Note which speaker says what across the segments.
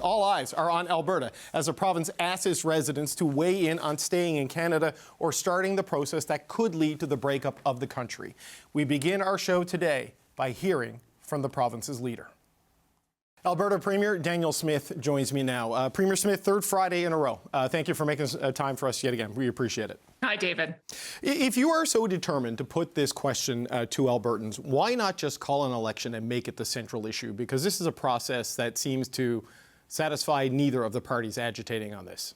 Speaker 1: All eyes are on Alberta as the province asks its residents to weigh in on staying in Canada or starting the process that could lead to the breakup of the country. We begin our show today by hearing from the province's leader. Alberta Premier Danielle Smith joins me now. Premier Smith, third Friday in a row. Thank you for making time for us yet again. We appreciate it.
Speaker 2: Hi, David.
Speaker 1: If you are so determined to put this question to Albertans, why not just call an election and make it the central issue? Because this is a process that seems to satisfy neither of the parties agitating on this.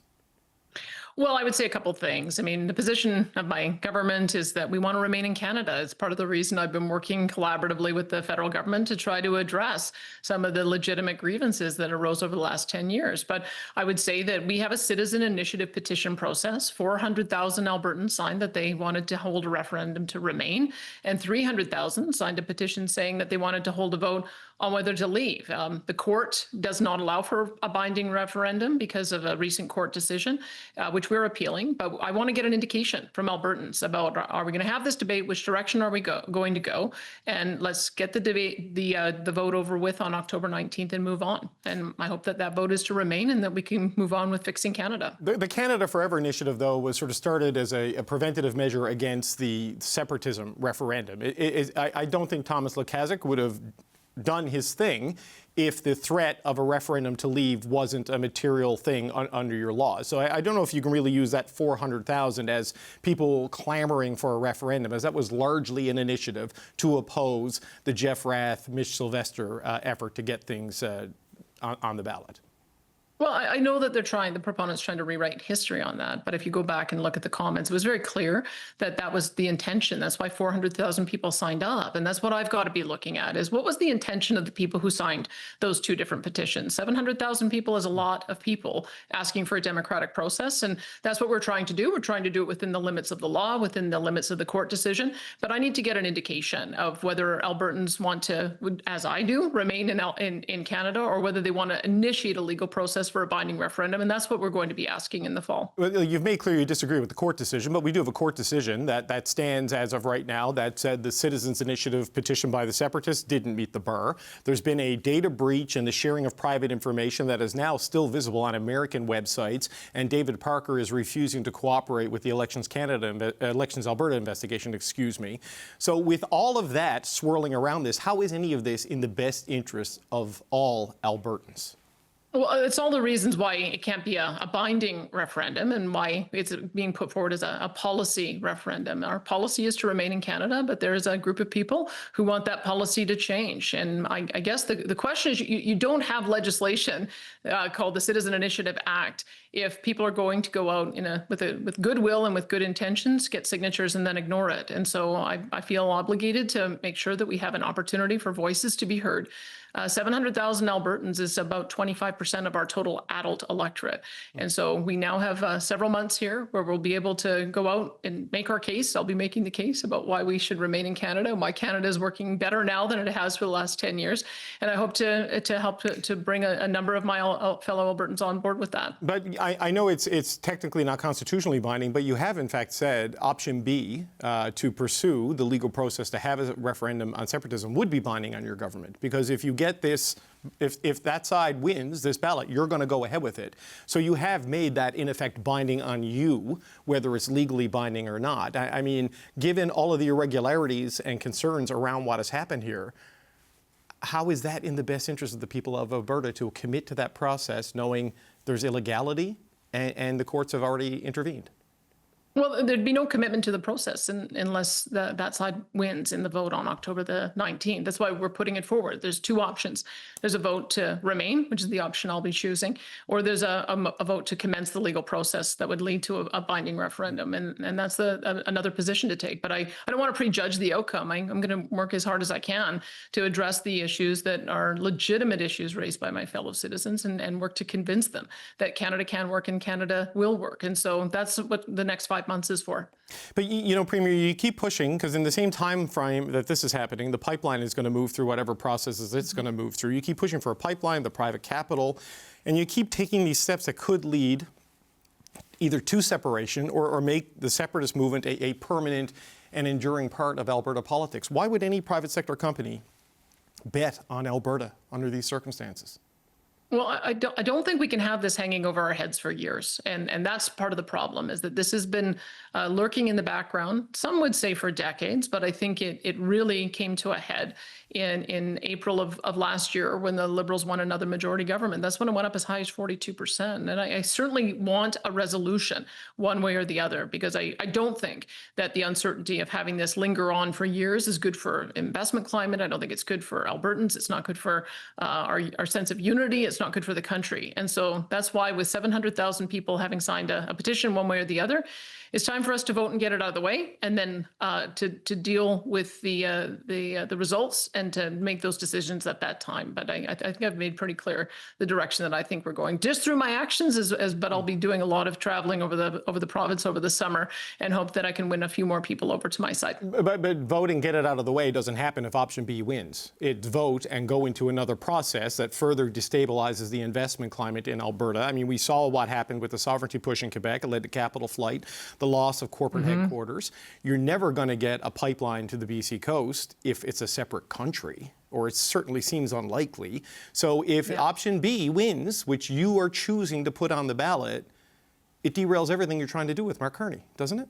Speaker 2: Well, I would say a couple things. I mean, the position of my government is that we want to remain in Canada. It's part of the reason I've been working collaboratively with the federal government to try to address some of the legitimate grievances that arose over the last 10 years. But I would say that we have a citizen initiative petition process. 400,000 Albertans signed that they wanted to hold a referendum to remain, and 300,000 signed a petition saying that they wanted to hold a vote on whether to leave. The court does not allow for a binding referendum because of a recent court decision, which we're appealing. But I want to get an indication from Albertans about, are we going to have this debate? Which direction are we going to go? And let's get the debate, the vote over with on October 19th and move on. And I hope that that vote is to remain and that we can move on with fixing Canada.
Speaker 1: The Canada Forever initiative, though, was sort of started as a preventative measure against the separatism referendum. I don't think Thomas Lukaszuk would have done his thing if the threat of a referendum to leave wasn't a material thing under your law. So I don't know if you can really use that 400,000 as people clamoring for a referendum, as that was largely an initiative to oppose the Jeff Rath, Mitch Sylvester effort to get things on the ballot.
Speaker 2: Well, I know that the proponents trying to rewrite history on that. But if you go back and look at the comments, it was very clear that that was the intention. That's why 400,000 people signed up. And that's what I've got to be looking at is what was the intention of the people who signed those two different petitions? 700,000 people is a lot of people asking for a democratic process. And that's what we're trying to do. We're trying to do it within the limits of the law, within the limits of the court decision. But I need to get an indication of whether Albertans want to, as I do, remain in Canada, or whether they want to initiate a legal process for a binding referendum, and that's what we're going to be asking in the fall.
Speaker 1: Well, you've made clear you disagree with the court decision, but we do have a court decision that stands as of right now that said the citizens' initiative petition by the separatists didn't meet the bar. There's been a data breach and the sharing of private information that is now still visible on American websites, and David Parker is refusing to cooperate with the Elections Alberta investigation, So with all of that swirling around this, how is any of this in the best interest of all Albertans?
Speaker 2: Well, it's all the reasons why it can't be a binding referendum and why it's being put forward as a policy referendum. Our policy is to remain in Canada, but there is a group of people who want that policy to change. And I guess the question is, you don't have legislation called the Citizen Initiative Act if people are going to go out with goodwill and with good intentions, get signatures and then ignore it. And so I feel obligated to make sure that we have an opportunity for voices to be heard. 700,000 Albertans is about 25% of our total adult electorate. And so we now have several months here where we'll be able to go out and make our case. I'll be making the case about why we should remain in Canada, why Canada is working better now than it has for the last 10 years. And I hope to help to bring a number of my fellow Albertans on board with that.
Speaker 1: But I know it's technically not constitutionally binding, but you have in fact said option B to pursue the legal process to have a referendum on separatism would be binding on your government. Because if you get this, if that side wins this ballot, you're going to go ahead with it. So you have made that, in effect, binding on you, whether it's legally binding or not. I mean, given all of the irregularities and concerns around what has happened here, how is that in the best interest of the people of Alberta to commit to that process, knowing there's illegality and the courts have already intervened?
Speaker 2: Well, there'd be no commitment to the process unless that side wins in the vote on October the 19th. That's why we're putting it forward. There's two options. There's a vote to remain, which is the option I'll be choosing, or there's a vote to commence the legal process that would lead to a binding referendum. And that's another position to take. But I don't want to prejudge the outcome. I'm going to work as hard as I can to address the issues that are legitimate issues raised by my fellow citizens and work to convince them that Canada can work and Canada will work. And so that's what the next 5 months is for.
Speaker 1: But, you know, Premier, you keep pushing because in the same time frame that this is happening, the pipeline is going to move through whatever processes it's going to move through. You keep pushing for a pipeline, the private capital, and you keep taking these steps that could lead either to separation or make the separatist movement a permanent and enduring part of Alberta politics. Why would any private sector company bet on Alberta under these circumstances?
Speaker 2: Well, I don't think we can have this hanging over our heads for years. And that's part of the problem, is that this has been lurking in the background. Some would say for decades, but I think it really came to a head in April of last year when the Liberals won another majority government. That's when it went up as high as 42%. And I certainly want a resolution one way or the other, because I don't think that the uncertainty of having this linger on for years is good for investment climate. I don't think it's good for Albertans. It's not good for our sense of unity. It's not good for the country. And so that's why, with 700,000 people having signed a petition one way or the other, it's time for us to vote and get it out of the way, and then to deal with the results and to make those decisions at that time. But I think I've made pretty clear the direction that I think we're going, just through my actions. But I'll be doing a lot of traveling over the province over the summer, and hope that I can win a few more people over to my side.
Speaker 1: But vote and get it out of the way doesn't happen if option B wins. It's vote and go into another process that further destabilizes the investment climate in Alberta. I mean, we saw what happened with the sovereignty push in Quebec. It led to capital flight, the loss of corporate headquarters. You're never going to get a pipeline to the BC coast if it's a separate country, or it certainly seems unlikely. So if option B wins, which you are choosing to put on the ballot, it derails everything you're trying to do with Mark Carney, doesn't it?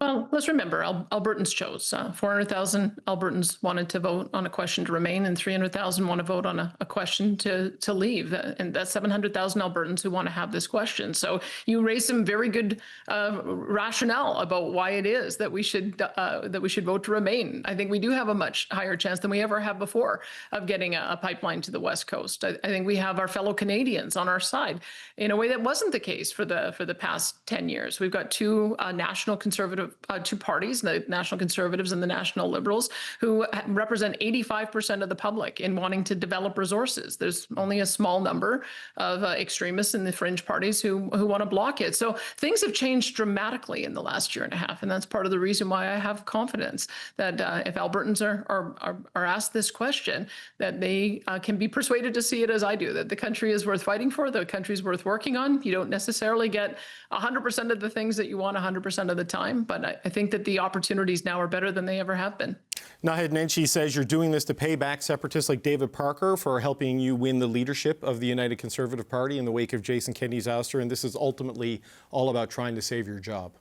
Speaker 2: Well, let's remember, Albertans chose. 400,000 Albertans wanted to vote on a question to remain, and 300,000 want to vote on a question to leave. And that's 700,000 Albertans who want to have this question. So you raised some very good rationale about why it is that we should vote to remain. I think we do have a much higher chance than we ever have before of getting a pipeline to the West Coast. I think we have our fellow Canadians on our side in a way that wasn't the case for the past 10 years. We've got two national conservative two parties, the National Conservatives and the National Liberals, who represent 85% of the public in wanting to develop resources. There's only a small number of extremists in the fringe parties who want to block it. So things have changed dramatically in the last year and a half, and that's part of the reason why I have confidence that if Albertans are asked this question, that they can be persuaded to see it as I do, that the country is worth fighting for, the country is worth working on. You don't necessarily get 100% of the things that you want 100% of the time, but I think that the opportunities now are better than they ever have been.
Speaker 1: Naheed Nenshi says you're doing this to pay back separatists like David Parker for helping you win the leadership of the United Conservative Party in the wake of Jason Kenney's ouster, and this is ultimately all about trying to save your job.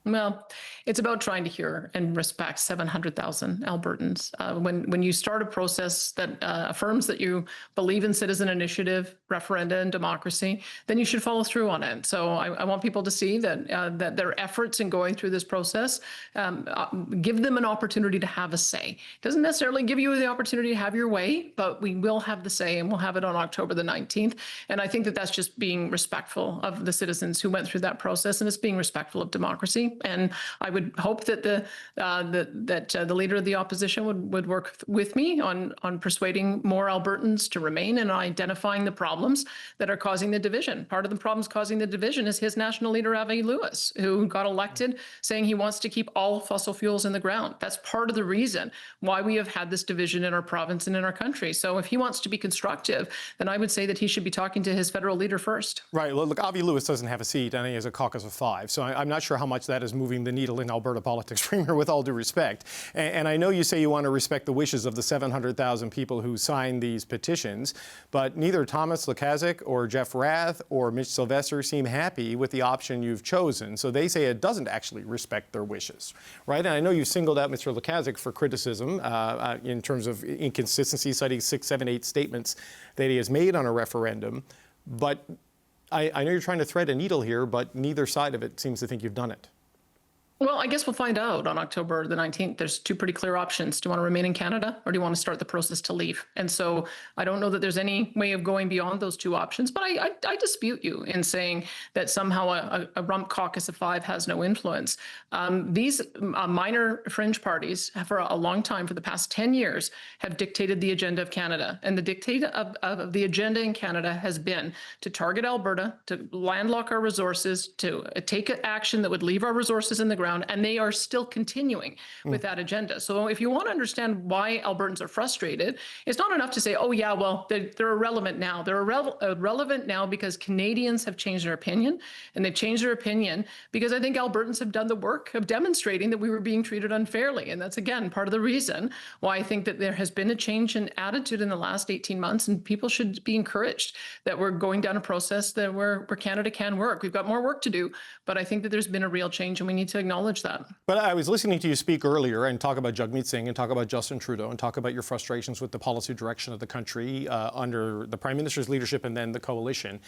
Speaker 2: Well, it's about trying to hear and respect 700,000 Albertans. When you start a process that affirms that you believe in citizen initiative, referenda, and democracy, then you should follow through on it. So I want people to see that their efforts in going through this process give them an opportunity to have a say. It doesn't necessarily give you the opportunity to have your way, but we will have the say, and we'll have it on October the 19th. And I think that that's just being respectful of the citizens who went through that process, and it's being respectful of democracy. And I would hope that the leader of the opposition would work with me on persuading more Albertans to remain and identifying the problems that are causing the division. Part of the problems causing the division is his national leader, Avi Lewis, who got elected saying he wants to keep all fossil fuels in the ground. That's part of the reason why we have had this division in our province and in our country. So if he wants to be constructive, then I would say that he should be talking to his federal leader first.
Speaker 1: Right. Well, look, Avi Lewis doesn't have a seat, and he has a caucus of 5. So I'm not sure how much that is moving the needle in Alberta politics, Premier, with all due respect. And I know you say you want to respect the wishes of the 700,000 people who signed these petitions, but neither Thomas Lukaszuk or Jeff Rath or Mitch Sylvester seem happy with the option you've chosen. So they say it doesn't actually respect their wishes, right? And I know you singled out Mr. Lukaszuk for criticism in terms of inconsistency, citing 6, 7, 8 statements that he has made on a referendum. But I know you're trying to thread a needle here, but neither side of it seems to think you've done it.
Speaker 2: Well, I guess we'll find out on October the 19th. There's two pretty clear options. Do you want to remain in Canada, or do you want to start the process to leave? And so I don't know that there's any way of going beyond those two options, but I dispute you in saying that somehow a rump caucus of 5 has no influence. These minor fringe parties for a long time, for the past 10 years, have dictated the agenda of Canada. And the dictate of the agenda in Canada has been to target Alberta, to landlock our resources, to take action that would leave our resources in the ground, ground, and they are still continuing with that agenda. So if you want to understand why Albertans are frustrated, it's not enough to say, oh yeah, well, they're irrelevant now. They're irrelevant now because Canadians have changed their opinion, and they've changed their opinion because I think Albertans have done the work of demonstrating that we were being treated unfairly. And that's, again, part of the reason why I think that there has been a change in attitude in the last 18 months, and people should be encouraged that we're going down a process that where Canada can work. We've got more work to do, but I think that there's been a real change, and we need to acknowledge that.
Speaker 1: But I was listening to you speak earlier and talk about Jagmeet Singh and talk about Justin Trudeau and talk about your frustrations with the policy direction of the country under the Prime Minister's leadership and then the coalition.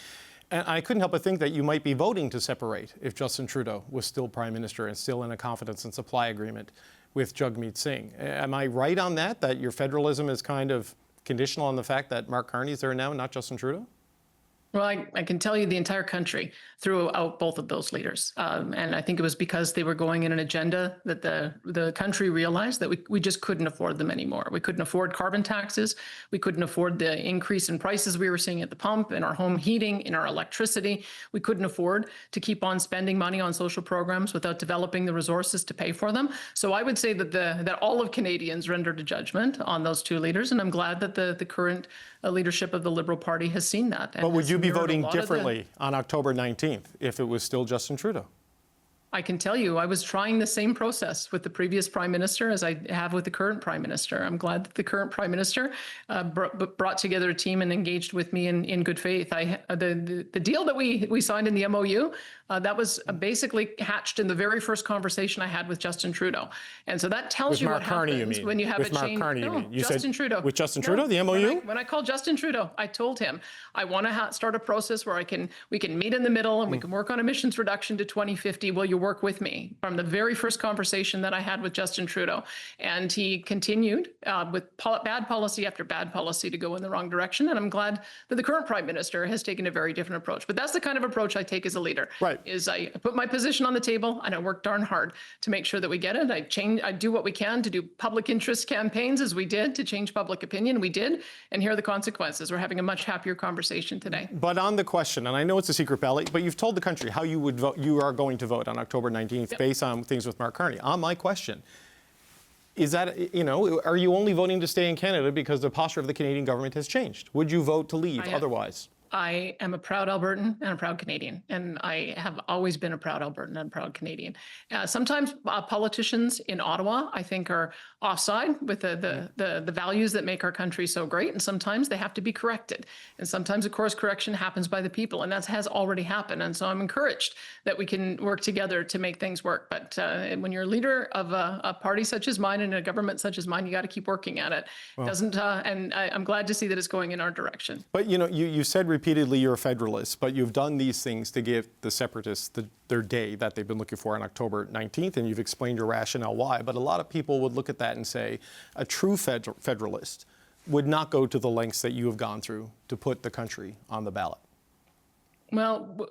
Speaker 1: And I couldn't help but think that you might be voting to separate if Justin Trudeau was still Prime Minister and still in a confidence and supply agreement with Jagmeet Singh. Am I right on that your federalism is kind of conditional on the fact that Mark Carney's there now, not Justin Trudeau?
Speaker 2: Well, I can tell you the entire country threw out both of those leaders. And I think it was because they were going in an agenda that the country realized that we just couldn't afford them anymore. We couldn't afford carbon taxes. We couldn't afford the increase in prices we were seeing at the pump, in our home heating, in our electricity. We couldn't afford to keep on spending money on social programs without developing the resources to pay for them. So I would say that all of Canadians rendered a judgment on those two leaders. And I'm glad that the current leadership of the Liberal Party has seen that.
Speaker 1: But would you be voting differently on October 19th if it was still Justin Trudeau?
Speaker 2: I can tell you, I was trying the same process with the previous Prime Minister as I have with the current Prime Minister. I'm glad that the current Prime Minister brought together a team and engaged with me in good faith. The deal that we signed in the MOU, that was basically hatched in the very first conversation I had with Justin Trudeau. And so that tells you what happens when you have a change.
Speaker 1: You
Speaker 2: Justin
Speaker 1: said
Speaker 2: Trudeau.
Speaker 1: With Justin Trudeau, the MOU?
Speaker 2: When I called Justin Trudeau, I told him, I want to start a process where we can meet in the middle and we can work on emissions reduction to 2050. Will you work with me? From the very first conversation that I had with Justin Trudeau. And he continued with bad policy after bad policy to go in the wrong direction. And I'm glad that the current Prime Minister has taken a very different approach. But that's the kind of approach I take as a leader.
Speaker 1: Right.
Speaker 2: Is I put my position on the table and I work darn hard to make sure that we get it. I do what we can to do public interest campaigns as we did to change public opinion. We did. And here are the consequences. We're having a much happier conversation today.
Speaker 1: But on the question, and I know it's a secret ballot, but you've told the country how you would vote. You are going to vote on October 19th based on things with Mark Carney. On my question, is that, are you only voting to stay in Canada because the posture of the Canadian government has changed? Would you vote to leave otherwise?
Speaker 2: I am a proud Albertan and a proud Canadian, and I have always been a proud Albertan and a proud Canadian. Sometimes politicians in Ottawa, I think, are offside with the values that make our country so great, and sometimes they have to be corrected. And sometimes, of course, correction happens by the people, and that has already happened. And so I'm encouraged that we can work together to make things work. But when you're a leader of a party such as mine and a government such as mine, you got to keep working at it. And I'm glad to see that it's going in our direction.
Speaker 1: But you said repeatedly you're a federalist, but you've done these things to give the separatists their day that they've been looking for on October 19th, and you've explained your rationale why. But a lot of people would look at that and say a true federalist would not go to the lengths that you have gone through to put the country on the ballot.
Speaker 2: Well,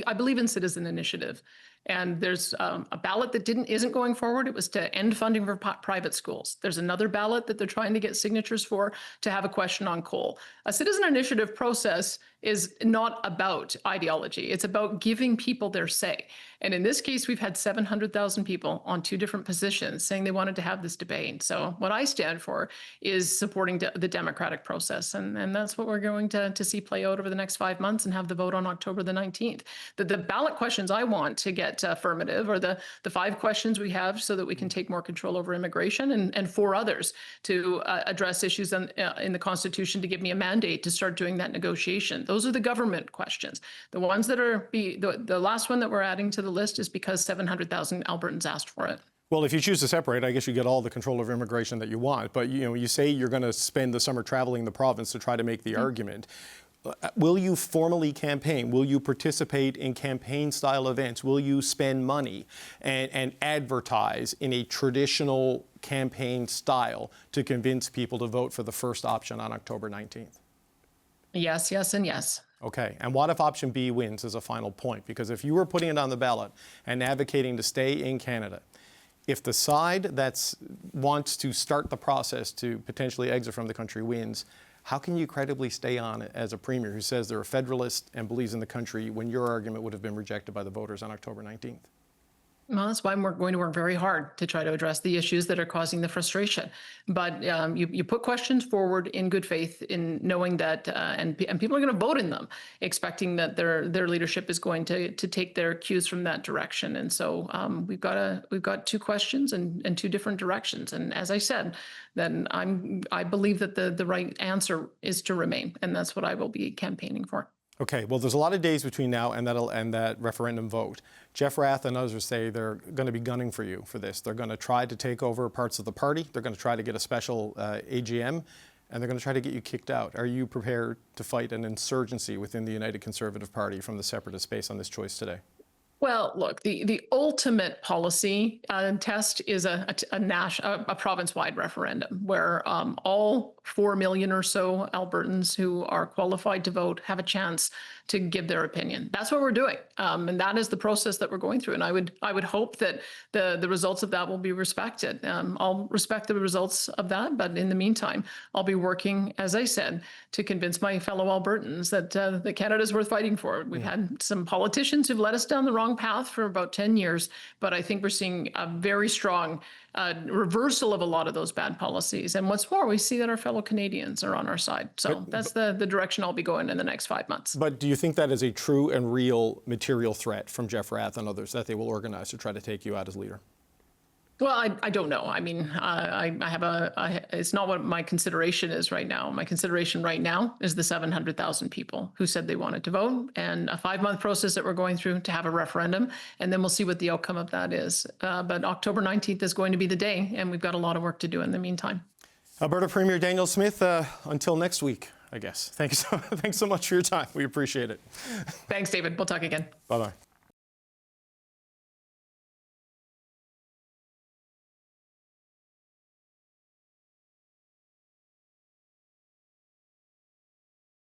Speaker 2: I believe in citizen initiative. And there's a ballot that isn't going forward. It was to end funding for private schools. There's another ballot that they're trying to get signatures for to have a question on coal. A citizen initiative process is not about ideology. It's about giving people their say. And in this case, we've had 700,000 people on two different positions saying they wanted to have this debate. So what I stand for is supporting the democratic process. And that's what we're going to see play out over the next 5 months and have the vote on October the 19th. The ballot questions I want to get affirmative are the 5 questions we have so that we can take more control over immigration, and 4 others to address issues in the Constitution to give me a mandate to start doing that negotiation. Those are the government questions. The ones that are the last one that we're adding to the list is because 700,000 Albertans asked for it.
Speaker 1: Well, if you choose to separate, I guess you get all the control over immigration that you want. But you say you're going to spend the summer traveling the province to try to make the argument. Will you formally campaign? Will you participate in campaign-style events? Will you spend money and advertise in a traditional campaign style to convince people to vote for the first option on October 19th?
Speaker 2: Yes, yes, and yes.
Speaker 1: Okay, and what if option B wins as a final point? Because if you were putting it on the ballot and advocating to stay in Canada, if the side that wants to start the process to potentially exit from the country wins, how can you credibly stay on it as a premier who says they're a federalist and believes in the country when your argument would have been rejected by the voters on October 19th?
Speaker 2: Well, that's why we're going to work very hard to try to address the issues that are causing the frustration. But you put questions forward in good faith, in knowing that, and people are going to vote in them, expecting that their leadership is going to take their cues from that direction. And so we've got two questions and two different directions. And as I said, then I believe that the right answer is to remain, and that's what I will be campaigning for.
Speaker 1: Okay, well, there's a lot of days between now and that referendum vote. Jeff Rath and others say they're going to be gunning for you for this. They're going to try to take over parts of the party. They're going to try to get a special AGM, and they're going to try to get you kicked out. Are you prepared to fight an insurgency within the United Conservative Party from the separatist base on this choice today?
Speaker 2: Well, look, the ultimate policy test is a province-wide referendum where all 4 million or so Albertans who are qualified to vote have a chance to give their opinion. That's what we're doing, and that is the process that we're going through. And I would hope that the results of that will be respected. I'll respect the results of that, but in the meantime, I'll be working, as I said, to convince my fellow Albertans that Canada is worth fighting for. We've had some politicians who've led us down the wrong path for about 10 years, but I think we're seeing a very strong reversal of a lot of those bad policies. And what's more, we see that our fellow Canadians are on our side. So that's the direction I'll be going in the next 5 months.
Speaker 1: But do you think that is a true and real material threat from Jeff Rath and others that they will organize to try to take you out as leader?
Speaker 2: Well, I don't know. I mean, it's not what my consideration is right now. My consideration right now is the 700,000 people who said they wanted to vote, and a 5-month process that we're going through to have a referendum, and then we'll see what the outcome of that is. But October 19th is going to be the day, and we've got a lot of work to do in the meantime. Alberta Premier Danielle Smith, until next week, I guess. Thanks so much for your time. We appreciate it. Thanks, David. We'll talk again.
Speaker 1: Bye-bye.